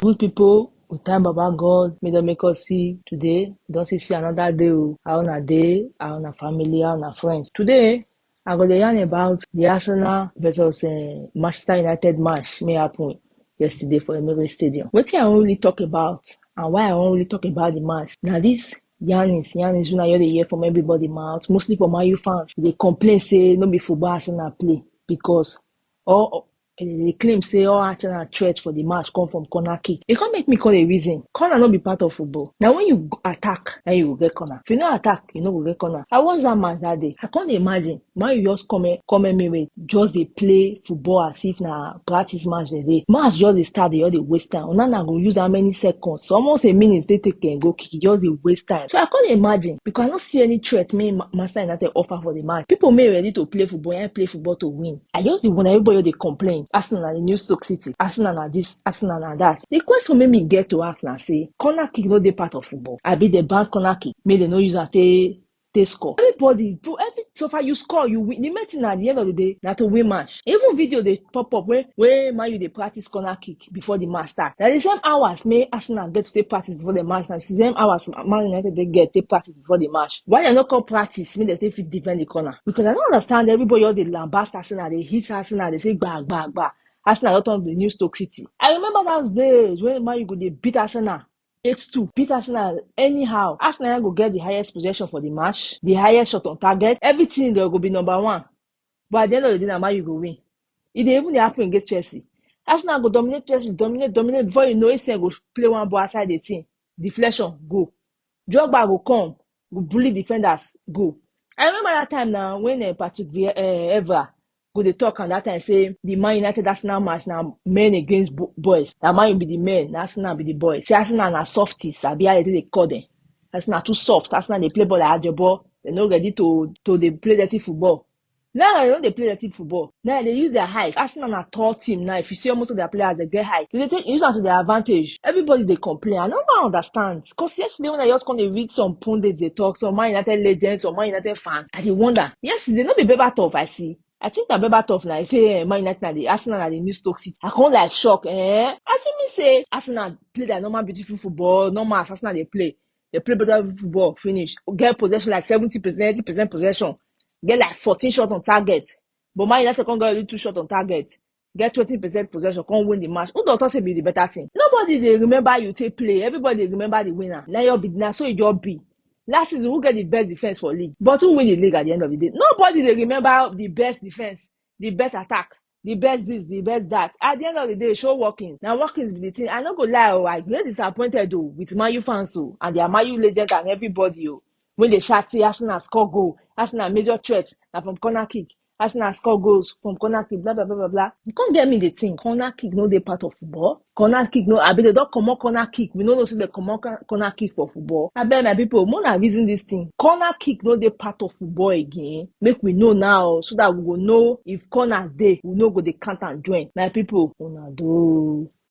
good people, we thank Baba God, may them make us see today. Don't see another day. How on a day, how on a family, how on a friends. Today, I'm going to yarn about the Arsenal versus Manchester United match may happen yesterday for Emirates Stadium. What I won't really talk about and why I won't really talk about the match. Now this yarnings when I hear from everybody mouth, mostly from Man U fans. They complain say no be football Arsenal play because all they claim say all Arsenal threats for the match come from corner kick. It can't make me call a reason. Corner not be part of football. Now when you attack, then you will get corner. If you not attack, you know will get corner. I watched that match that day. I can't imagine. Man, you just come me just they play football as if na practice match they day. Match just they start they all the waste time. Now go use how many seconds? So almost a minute they take and go kick. Just the waste time. So I can't imagine because I don't see any threat me Manchester United offer for the match. People may ready to play football and play football to win. I just when everybody they complain. Arsenal and the new Stoke City. Arsenal and this, Arsenal and that. The question made me get to Arsenal say, corner kick no dey part of football. I be the bad corner kick. May they no use and take score. Everybody do so far you score, you win. The main thing at the end of the day, na to win match. Even video they pop up where Man U they practice corner kick before the match start. Now the same hours may Arsenal get to take practice before the match. Now the same hours Man United they get take practice before the match. Why they not call practice? Mean they take fit defend the corner. Because I don't understand everybody all the lambast Arsenal, they hit Arsenal, they say bah. Arsenal don't turn the new Stoke City. I remember those days when Man U go they beat Arsenal 8-2. Beat Arsenal anyhow. Arsenal go get the highest possession for the match, the highest shot on target. Everything they go be number one. But at the end of the day, Man U go win. It dey even happen against Chelsea. Arsenal go dominate Chelsea, dominate. Before you know, Arsenal go play one ball outside the team. Deflection, go. Drogba go come, go bully defenders, go. I remember that time now when Patrick Evra go dey talk and that time say the Man United Arsenal match now men against boys. That Man U be the men, Arsenal be the boys. Say Arsenal na softies, I be how they call them. Arsenal too soft. Arsenal they play ball like the ball. They not ready to they play dirty football. Now they don't they play dirty football. Now they use their height. Arsenal na tall team now. If you see almost of their players, they get height. They take use that to their advantage. Everybody they complain. I don't understand. Because yesterday when I just come to read some pundits, they talk, some Man United legends, some Man United fans, I did wonder. Yes, they not be better tough, I see. I think that better tough now. I say Man United and the Arsenal and the new Stoke City. I can't like shock. I see me say Arsenal play their normal beautiful football, normal Arsenal they play. They play better football, finish. Get possession like 70%, 80% possession. Get like 14 shots on target. But Man United can't get only 2 shots on target. Get 20% possession, can't win the match. Who does say be the better team? Nobody they remember you take play. Everybody they remember the winner. Now you'll be now, so you'll be. Last season, who get the best defense for league? But who win the league at the end of the day? Nobody they remember the best defense, the best attack, the best this, the best that. At the end of the day, show workings. Now workings be the thing. I not go lie, I get disappointed though with Man U fans and their Man U legends and everybody. When they shout, say Arsenal score goal, Arsenal major threat, now from corner kick. Arsenal score goals from corner kick, blah, blah, blah, blah, blah. You can't get me the thing. Corner kick, no, they part of football. Corner kick, no, I bet they don't come on corner kick. We don't know see they come on corner kick for football. I bet my people, more than reason this thing. Corner kick, no, they part of football again. Make we know now, so that we will know if corner day, we know go they count and join. My people, una do.